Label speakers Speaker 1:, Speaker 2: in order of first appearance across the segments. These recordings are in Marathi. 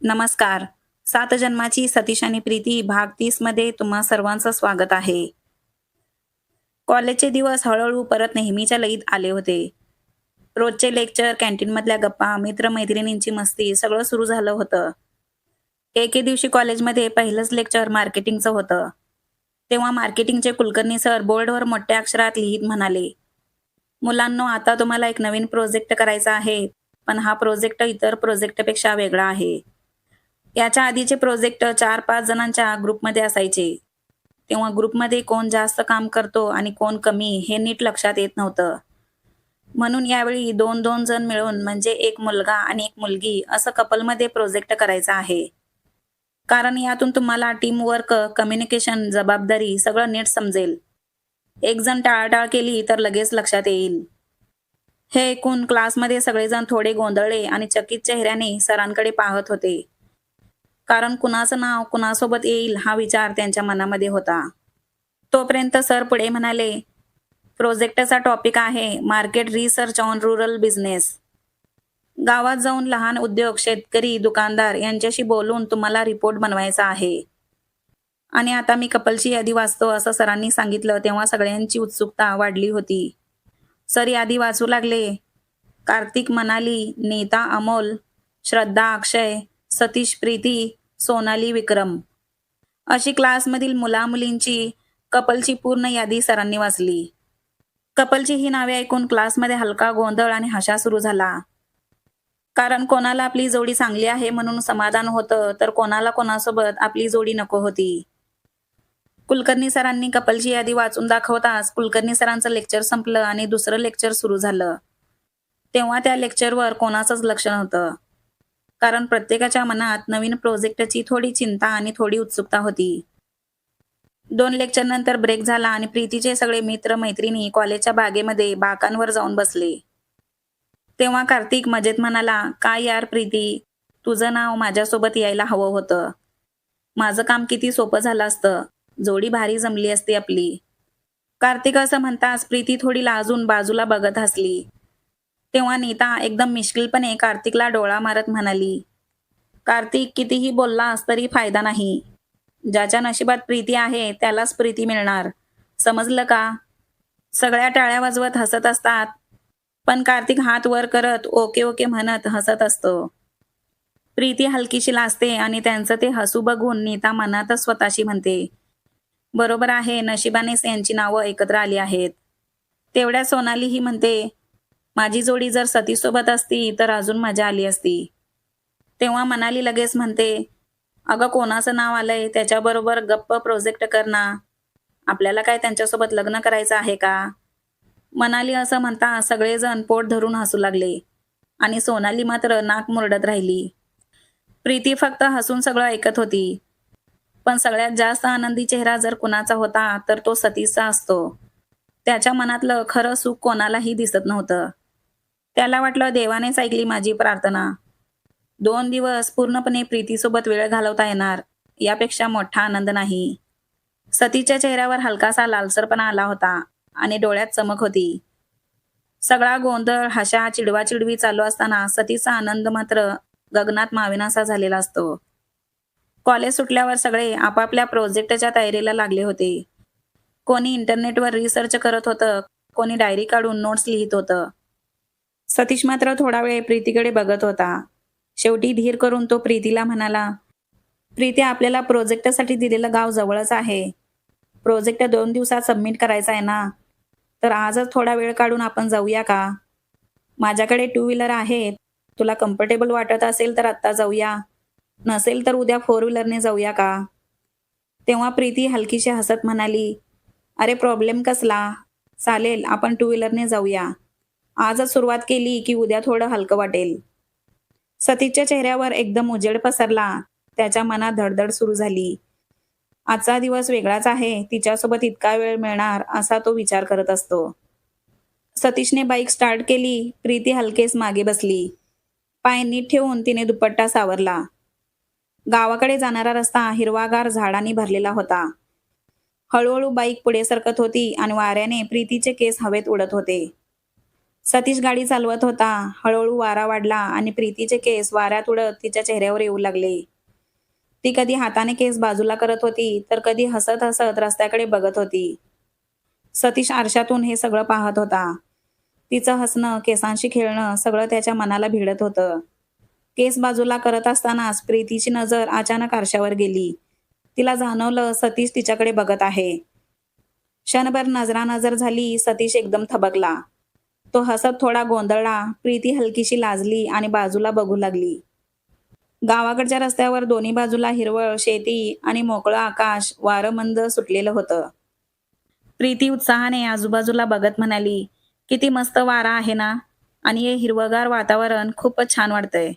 Speaker 1: नमस्कार. सात जन्माची सतीश आणि प्रीती भाग 30 मध्ये तुम्हा सर्वांचं स्वागत आहे. कॉलेजचे दिवस हळूहळू परत नेहमीच्या लयीत आले होते. रोजचे लेक्चर, कॅन्टीनमधल्या गप्पा, मित्र-मैत्रिणींची मस्ती सगळं सुरू झालं होतं. एके दिवशी कॉलेजमध्ये पहिलंच लेक्चर मार्केटिंगचं होतं. तेव्हा मार्केटिंगचे कुलकर्णी सर बोर्डवर मोठ्या अक्षरात लिहित म्हणाले, "मुलांनो, आता तुम्हाला एक नवीन प्रोजेक्ट करायचा आहे. पण हा प्रोजेक्ट इतर प्रोजेक्टपेक्षा वेगळा आहे." याच्या आधीचे प्रोजेक्ट 4-5 जणांच्या ग्रुपमध्ये असायचे. तेव्हा ग्रुपमध्ये कोण जास्त काम करतो आणि कोण कमी हे नीट लक्षात येत नव्हतं. म्हणून यावेळी 2-2 जण मिळून म्हणजे एक मुलगा आणि एक मुलगी असं कपलमध्ये प्रोजेक्ट करायचा आहे. कारण यातून तुम्हाला टीमवर्क, कम्युनिकेशन, जबाबदारी सगळं नीट समजेल. एक जण टाळाटाळ केली तर लगेच लक्षात येईल. हे ऐकून क्लासमध्ये सगळेजण थोडे गोंधळले आणि चकित चेहऱ्याने सरांकडे पाहत होते. कारण कुणाचं नाव कुणासोबत येईल हा विचार त्यांच्या मनामध्ये होता. तोपर्यंत सर पुढे म्हणाले, "प्रोजेक्टचा टॉपिक आहे market research on rural business. गावात जाऊन लहान उद्योग, शेतकरी, दुकानदार यांच्याशी बोलून तुम्हाला रिपोर्ट बनवायचा आहे." आणि आता मी कपलची यादी वाचतो असं सरांनी सांगितलं तेव्हा सगळ्यांची उत्सुकता वाढली होती. सर यादी वाचू लागले. कार्तिक, मनाली, नीता, अमोल, श्रद्धा, अक्षय, सतीश, प्रीती, सोनाली, विक्रम अशी क्लासमधील मुला-मुलींची कपलची पूर्ण यादी सरांनी वाचली. कपलची ही नावे ऐकून क्लासमध्ये हलका गोंधळ आणि हशा सुरू झाला. कारण कोणाला आपली जोडी चांगली आहे म्हणून समाधान होतं, तर कोणाला कोणासोबत आपली जोडी नको होती. कुलकर्णी सरांनी कपलची यादी वाचून दाखवताच कुलकर्णी सरांचं लेक्चर संपलं आणि दुसरं लेक्चर सुरू झालं. तेव्हा त्या लेक्चरवर कोणाचंच लक्ष नव्हतं. कारण प्रत्येकाच्या मनात नवीन प्रोजेक्टची थोडी चिंता आणि थोडी उत्सुकता होती. 2 लेक्चरनंतर ब्रेक झाला आणि प्रीतीचे सगळे मित्र-मैत्रिणी कॉलेजच्या बागेमध्ये बाकांवर जाऊन बसले. तेव्हा कार्तिक मजेत म्हणाला, "काय यार प्रीती, तुझं नाव माझ्यासोबत यायला हवं होतं. माझं काम किती सोपं झालं असतं. जोडी भारी जमली असती आपली." कार्तिक असं म्हणताच प्रीती थोडी लाजून बाजूला बघत हसली. तेव्हा नीता एकदम मिश्किलपणे कार्तिकला डोळा मारत म्हणाली, "कार्तिक, कितीही बोललास तरी फायदा नाही. ज्याच्या नशिबात प्रीती आहे त्यालाच प्रीती मिळणार. समजलं का?" सगळ्या टाळ्या वाजवत हसत असतात. पण कार्तिक हात वर करत ओके ओके म्हणत हसत असतो. प्रीती हलकीशी लाजते आणि त्यांचं ते हसू बघून नीता मनातच स्वतःशी म्हणते, "बरोबर आहे, नशिबानेच यांची नावं एकत्र आली आहेत." तेवढ्या सोनाली ही म्हणते, "माझी जोडी जर सतीसोबत असती तर अजून मजा आली असती." तेव्हा मनाली लगेच म्हणते, "अगं, कोणाचं नाव आलंय त्याच्याबरोबर गप्प प्रोजेक्ट कर ना. आपल्याला काय त्यांच्यासोबत लग्न करायचं आहे का?" मनाली असं म्हणता सगळेजण पोट धरून हसू लागले आणि सोनाली मात्र नाक मुरडत राहिली. प्रीती फक्त हसून सगळं ऐकत होती. पण सगळ्यात जास्त आनंदी चेहरा जर कुणाचा होता तर तो सतीशचा असतो. त्याच्या मनातलं खरं सुख कोणालाही दिसत नव्हतं. त्याला वाटलं देवानेच ऐकली माझी प्रार्थना. 2 दिवस पूर्णपणे प्रीतीसोबत वेळ घालवता येणार, यापेक्षा मोठा आनंद नाही. सतीच्या चेहऱ्यावर हलकासा लालसरपणा आला होता आणि डोळ्यात चमक होती. सगळा गोंधळ, हशा, चिडवाचिडवी चालू असताना सतीचा आनंद मात्र गगनात मावेनासा झालेला असतो. कॉलेज सुटल्यावर सगळे आपापल्या प्रोजेक्टच्या तयारीला लागले होते. कोणी इंटरनेटवर रिसर्च करत होतं, कोणी डायरी काढून नोट्स लिहित होतं. सतीश मात्र थोडा वेळ प्रीतीकडे बघत होता. शेवटी धीर करून तो प्रीतीला म्हणाला, "प्रीती, आपल्याला प्रोजेक्टसाठी दिलेलं गाव जवळच आहे. प्रोजेक्ट 2 दिवसात सबमिट करायचा आहे ना, तर आजच थोडा वेळ काढून आपण जाऊया का? माझ्याकडे 2 व्हीलर आहे. तुला कम्फर्टेबल वाटत असेल तर आत्ता जाऊया. नसेल तर उद्या 4 व्हीलरने जाऊया का?" तेव्हा प्रीती हलकीशी हसत म्हणाली, "अरे, प्रॉब्लेम कसला? चालेल, आपण 2 व्हीलरने जाऊया. आजच सुरुवात केली की उद्या थोडं हलकं वाटेल." सतीशच्या चेहऱ्यावर एकदम उजेड पसरला. त्याच्या मनात धडधड सुरू झाली. आजचा दिवस वेगळाच आहे. तिच्यासोबत इतका वेळ मिळणार असा तो विचार करत असतो. सतीशने बाईक स्टार्ट केली. प्रीती हलकेच मागे बसली. पाय नीट ठेवून तिने दुपट्टा सावरला. गावाकडे जाणारा रस्ता हिरवागार झाडांनी भरलेला होता. हळूहळू बाईक पुढे सरकत होती आणि वाऱ्याने प्रीतीचे केस हवेत उडत होते. सतीश गाडी चालवत होता. हळूहळू वारा वाढला आणि प्रीतीचे केस वाऱ्यात उडत तिच्या चेहऱ्यावर येऊ लागले. ती कधी हाताने केस बाजूला करत होती, तर कधी हसत हसत रस्त्याकडे बघत होती. सतीश आरशातून हे सगळं पाहत होता. तिचं हसणं, केसांशी खेळणं सगळं त्याच्या मनाला भिडत होतं. केस बाजूला करत असतानाच प्रीतीची नजर अचानक आरशावर गेली. तिला जाणवलं सतीश तिच्याकडे बघत आहे. क्षणभर नजरानजर झाली. सतीश एकदम थबकला. तो हसत थोडा गोंधळला. प्रीती हलकीशी लाजली आणि बाजूला बघू लागली. गावाकडच्या रस्त्यावर दोन्ही बाजूला हिरवळ, शेती आणि मोकळं आकाश, वारं मंद सुटलेलं होतं. प्रीती उत्साहाने आजूबाजूला बघत म्हणाली, "किती मस्त वारा आहे ना? आणि हे हिरवंगार वातावरण खूपच छान वाटतंय."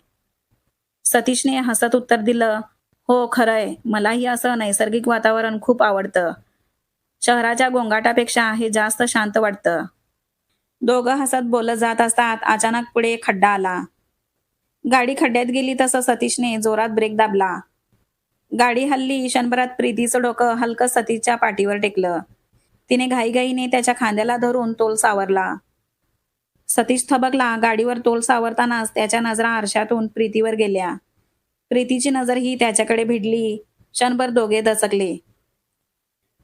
Speaker 1: सतीशने हसत उत्तर दिलं, "हो खरंय, मलाही असं नैसर्गिक वातावरण खूप आवडतं. शहराच्या गोंगाटापेक्षा हे जास्त शांत वाटतं." दोघं हसत बोलत जात असतात. अचानक पुढे एक खड्डा आला. गाडी खड्ड्यात गेली तसं सतीशने जोरात ब्रेक दाबला. गाडी हलली. क्षणभरात प्रीतीचं डोकं हलकं सतीशच्या पाठीवर टेकलं. तिने घाईघाईने त्याच्या खांद्याला धरून तोल सावरला. सतीश थबकला. गाडीवर तोल सावरतानाच त्याच्या नजरा आरशातून प्रीतीवर गेल्या. प्रीतीची नजरही त्याच्याकडे भिडली. क्षणभर दोघे दचकले.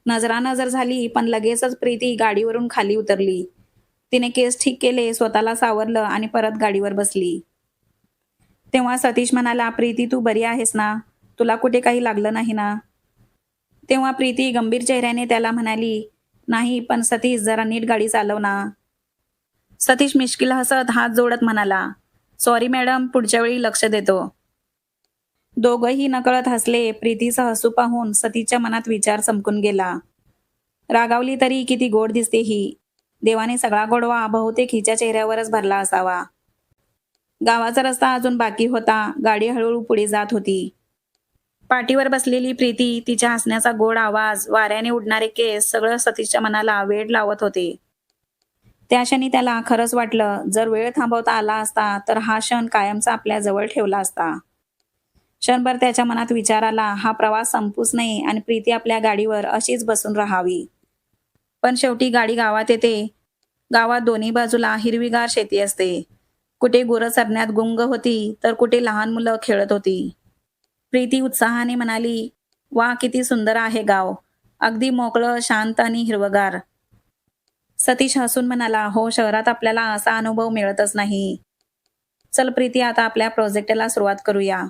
Speaker 1: नजरानजर झाली, पण लगेचच प्रीती गाडीवरून खाली उतरली. तिने केस ठीक केले, स्वतःला सावरलं आणि परत गाडीवर बसली. तेव्हा सतीश म्हणाला, "प्रीती, तू बरी आहेस ना? तुला कुठे काही लागलं नाही ना?" तेव्हा प्रीती गंभीर चेहऱ्याने त्याला म्हणाली, "नाही, पण सतीश, जरा नीट गाडी चालव ना." सतीश मिश्किल हसत हात जोडत म्हणाला, "सॉरी मॅडम, पुढच्या वेळी लक्ष देतो." दोघंही नकळत हसले. प्रीतीचं हसू पाहून सतीशच्या मनात विचार चमकून गेला. रागावली तरी किती गोड दिसते ही. देवाने सगळा गोडवा बहुतेक हिच्या चेहऱ्यावरच भरला असावा. गावाचा रस्ता अजून बाकी होता. गाडी हळूहळू पुढे जात होती. पाठीवर बसलेली प्रीती, तिच्या हसण्याचा गोड आवाज, वाऱ्याने उडणारे केस सगळं सतीशच्या मनाला वेड लावत होते. त्या क्षणी त्याला खरंच वाटलं, जर वेळ थांबवता आला असता तर हा क्षण कायमचा आपल्या जवळ ठेवला असता. क्षणभर त्याच्या मनात विचार आला, हा प्रवास संपूच नये आणि प्रीती आपल्या गाडीवर अशीच बसून राहावी. पण शेवटी गाडी गावात येते. गावात दोन्ही बाजूला हिरवीगार शेती असते. कुठे गुरं चरण्यात गुंग होती, तर कुठे लहान मुलं खेळत होती. प्रीती उत्साहाने म्हणाली, "वा, किती सुंदर आहे गाव. अगदी मोकळं, शांत आणि हिरवगार." सतीश हसून म्हणाला, "हो, शहरात आपल्याला असा अनुभव मिळतच नाही." "चल प्रीती, आता आपल्या प्रोजेक्टला सुरुवात करूया."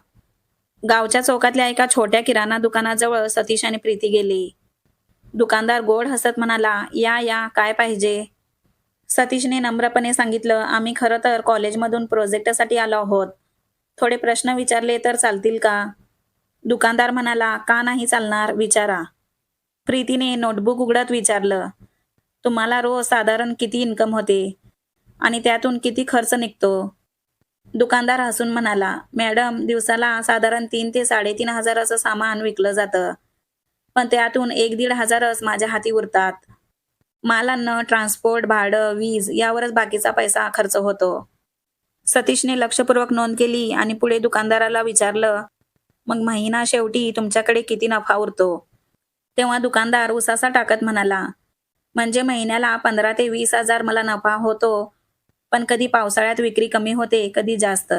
Speaker 1: गावच्या चौकातल्या एका छोट्या किराणा दुकानाजवळ सतीश आणि प्रीती गेली. दुकानदार गोड हसत म्हणाला, "या या, काय पाहिजे?" सतीशने नम्रपणे सांगितलं, "आम्ही खरं तर कॉलेजमधून प्रोजेक्टसाठी आलो आहोत. थोडे प्रश्न विचारले तर चालतील का?" दुकानदार म्हणाला, "का नाही चालणार, विचारा." प्रीतीने नोटबुक उघडत विचारलं, "तुम्हाला रोज साधारण किती इन्कम होते आणि त्यातून किती खर्च निघतो?" दुकानदार हसून म्हणाला, "मॅडम, दिवसाला साधारण 3 ते 3,500 असं सामान विकलं जातं. पण त्यातून 1-1,500च माझ्या हाती उरतात. मालांना ट्रान्सपोर्ट, भाडं, वीज यावरच बाकीचा पैसा खर्च होतो." सतीशने लक्षपूर्वक नोंद केली आणि पुढे दुकानदाराला विचारलं, "मग महिना शेवटी तुमच्याकडे किती नफा उरतो?" तेव्हा दुकानदार उसासा टाकत म्हणाला, "म्हणजे महिन्याला 15 ते 20,000 मला नफा होतो. पण कधी पावसाळ्यात विक्री कमी होते, कधी जास्त.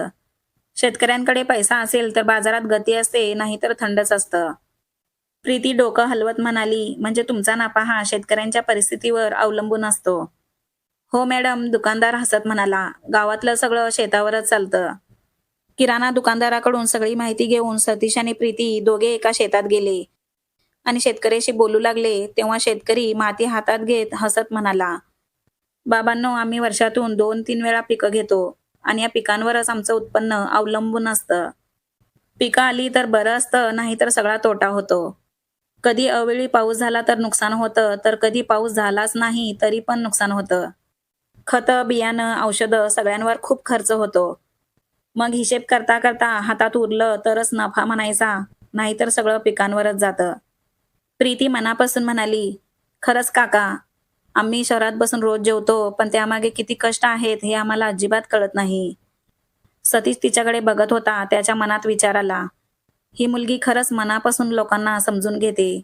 Speaker 1: शेतकऱ्यांकडे पैसा असेल तर बाजारात गती असते, नाहीतर थंडच असतं." प्रीती डोकं हलवत म्हणाली, "म्हणजे तुमचा नफा हा शेतकऱ्यांच्या परिस्थितीवर अवलंबून असतो?" "हो मॅडम," दुकानदार हसत म्हणाला, "गावातलं सगळं शेतावरच चालतं." किराणा दुकानदाराकडून सगळी माहिती घेऊन सतीश आणि प्रीती दोघे एका शेतात गेले आणि शेतकऱ्याशी बोलू लागले. तेव्हा शेतकरी माती हातात घेत हसत म्हणाला, "बाबांनो, आम्ही वर्षातून 2-3 वेळा पिकं घेतो आणि या पिकांवरच आमचं उत्पन्न अवलंबून असतं. पिकं आली तर बरं असतं, नाहीतर सगळा तोटा होतो. कधी अवेळी पाऊस झाला तर नुकसान होतं, तर कधी पाऊस झालाच नाही तरी पण नुकसान होतं. खतं, बियाणं, औषधं सगळ्यांवर खूप खर्च होतो. मग हिशेब करता करता हातात उरलं तरच नफा म्हणायचा, नाहीतर सगळं पिकांवरच जातं." प्रीती मनापासून म्हणाली, "खरंच काका, आम्ही शहरात बसून रोज जेवतो, पण त्यामागे किती कष्ट आहेत हे आम्हाला अजिबात कळत नाही." सतीश तिच्याकडे बघत होता. त्याच्या मनात विचार आला, ही मुलगी खरंच मनापासून लोकांना समजून घेते.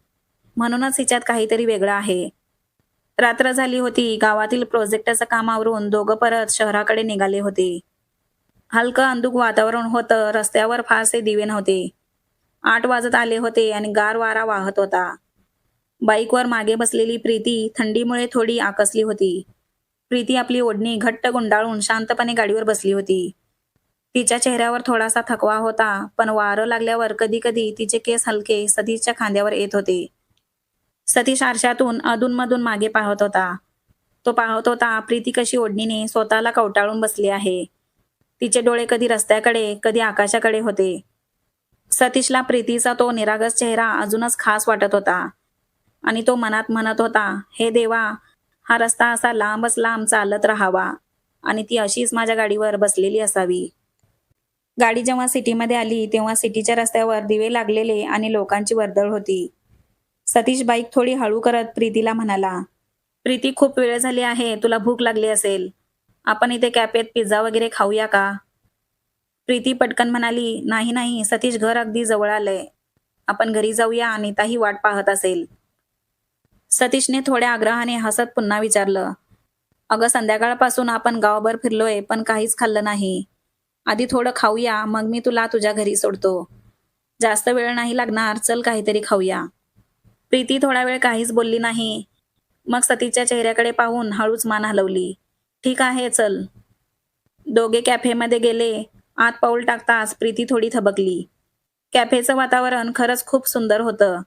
Speaker 1: म्हणूनच हिच्यात काहीतरी वेगळं आहे. रात्र झाली होती. गावातील प्रोजेक्टचं काम आवरून दोघं परत शहराकडे निघाले होते. हलकं अंधुक वातावरण होतं. रस्त्यावर फारसे दिवे नव्हते. 8 वाजत आले होते आणि गार वारा वाहत होता. बाईकवर मागे बसलेली प्रीती थंडीमुळे थोडी आकसली होती. प्रीती आपली ओढणी घट्ट गुंडाळून शांतपणे गाडीवर बसली होती. तिच्या चेहऱ्यावर थोडासा थकवा होता, पण वारं लागल्यावर कधी-कधी तिचे केस हलके सतीशच्या खांद्यावर येत होते. सतीश आरशातून अधूनमधून मागे पाहत होता. तो पाहत होता प्रीती कशी ओढणीने स्वतःला कवटाळून बसली आहे. तिचे डोळे कधी रस्त्याकडे, कधी आकाशाकडे होते. सतीशला प्रीतीचा तो निरागस चेहरा अजूनच खास वाटत होता आणि तो मनात म्हणत होता, हे देवा, हा रस्ता असा लांबच लांब चालत राहावा आणि ती अशीच माझ्या गाडीवर बसलेली असावी. गाडी जेव्हा सिटीमध्ये आली तेव्हा सिटीच्या रस्त्यावर दिवे लागलेले आणि लोकांची वर्दळ होती. सतीश बाईक थोडी हळू करत प्रीतीला म्हणाला, प्रीती, खूप वेळ झाली आहे, तुला भूक लागली असेल. आपण इथे कॅफेत पिझ्झा वगैरे खाऊया का? प्रीती पटकन म्हणाली, नाही नाही सतीश, घर अगदी जवळ आलंय. आपण घरी जाऊया, अनिताही वाट पाहत असेल. सतीशने थोड्या आग्रहाने हसत पुन्हा विचारलं, अगं संध्याकाळपासून आपण गावभर फिरलोय पण काहीच खाल्लं नाही. आधी थोडं खाऊया, मग मी तुला तुझ्या घरी सोडतो. जास्त वेळ नाही लागणार, चल काहीतरी खाऊया. प्रीती थोडा वेळ काहीच बोलली नाही. मग सतीशच्या चेहऱ्याकडे पाहून हळूच मान हलवली. ठीक आहे, चल. दोघे कॅफेमध्ये गेले. आत पाऊल टाकताच प्रीती थोडी थबकली. कॅफेचं वातावरण खरंच खूप सुंदर होतं.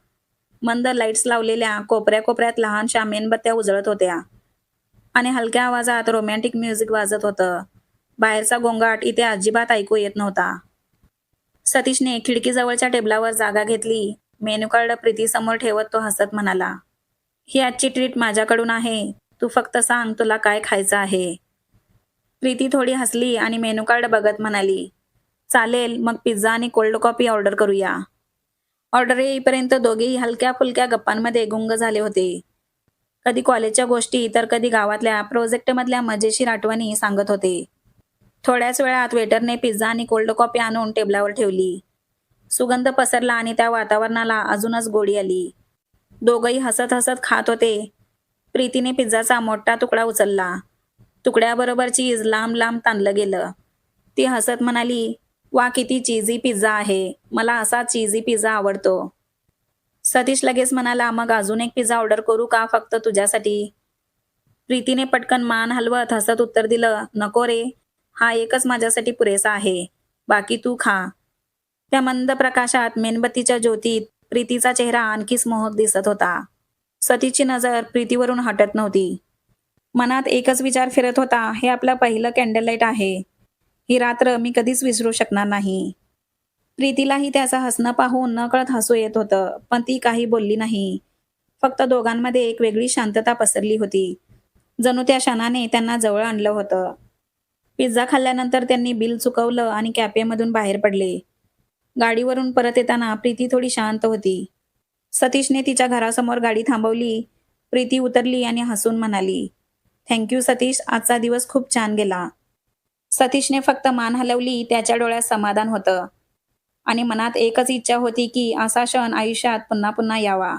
Speaker 1: मंद लाईट्स लावलेल्या कोपऱ्या कोपऱ्यात लहानशा मेणबत्त्या उजळत होत्या आणि हलक्या आवाजात रोमॅन्टिक म्युझिक वाजत होतं. बाहेरचा गोंगाट इथे अजिबात ऐकू येत नव्हता. सतीशने खिडकीजवळच्या टेबलावर जागा घेतली. मेनू कार्ड प्रीतीसमोर ठेवत तो हसत म्हणाला, ही आजची ट्रीट माझ्याकडून आहे. तू फक्त सांग तुला काय खायचं आहे. प्रीती थोडी हसली आणि मेनू कार्ड बघत म्हणाली, चालेल, मग पिझ्झा आणि कोल्ड कॉफी ऑर्डर करूया. ऑर्डर येईपर्यंत दोघेही हलक्या फुलक्या गप्पांमध्ये गुंग झाले होते. कधी कॉलेजच्या गोष्टी तर कधी गावातल्या प्रोजेक्टमधल्या मजेशीर आठवणी सांगत होते. थोड्याच वेळात वेटरने पिझ्झा आणि कोल्ड कॉफी आणून टेबलावर ठेवली. सुगंध पसरला आणि त्या वातावरणाला अजूनच गोडी आली. दोघंही हसत हसत खात होते. प्रीतीने पिझ्झाचा मोठा तुकडा उचलला. तुकड्याबरोबर चीज लांब लांब ताणलं गेलं. ती हसत म्हणाली, वा, किती चीझी पिझ्झा आहे. मला असा चीझी पिझ्झा आवडतो. सतीश लगेच म्हणाला, मग अजून एक पिझ्झा ऑर्डर करू का फक्त तुझ्यासाठी? प्रीतीने पटकन मान हलवत हसत उत्तर दिलं, नको रे, हा एकच माझ्यासाठी पुरेसा आहे. बाकी तू खा. त्या मंद प्रकाशात मेणबत्तीच्या ज्योतीत प्रीतीचा चेहरा आणखीच मोहक दिसत होता. सतीशची नजर प्रीतीवरून हटत नव्हती. मनात एकच विचार फिरत होता, हे आपलं पहिलं कॅन्डल लाईट आहे. ही रात्र मी कधीच विसरू शकणार नाही. प्रीतीलाही त्याचं हसणं पाहून नकळत हसू येत होतं, पण ती काही बोलली नाही. फक्त दोघांमध्ये एक वेगळी शांतता पसरली होती. जणू त्या क्षणाने त्यांना जवळ आणलं होतं. पिझ्झा खाल्ल्यानंतर त्यांनी बिल चुकवलं आणि कॅफेमधून बाहेर पडले. गाडीवरून परत येताना प्रीती थोडी शांत होती. सतीशने तिच्या घरासमोर गाडी थांबवली. प्रीती उतरली आणि हसून म्हणाली, थँक्यू सतीश, आजचा दिवस खूप छान गेला. सतीशने फक्त मान हलवली. त्याच्या डोळ्यात समाधान होतं आणि मनात एकच इच्छा होती की असा क्षण आयुष्यात पुन्हा पुन्हा यावा.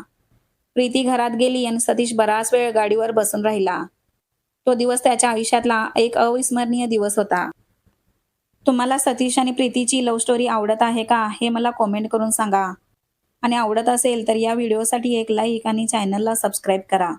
Speaker 1: प्रीती घरात गेली आणि सतीश बराच वेळ गाडीवर बसून राहिला. तो दिवस त्याच्या आयुष्यातला एक अविस्मरणीय दिवस होता. तुम्हाला सतीश आणि प्रीतीची लव्ह स्टोरी आवडत आहे का, हे मला कॉमेंट करून सांगा आणि आवडत असेल तर या व्हिडिओसाठी एक लाईक आणि चॅनलला सबस्क्राईब करा.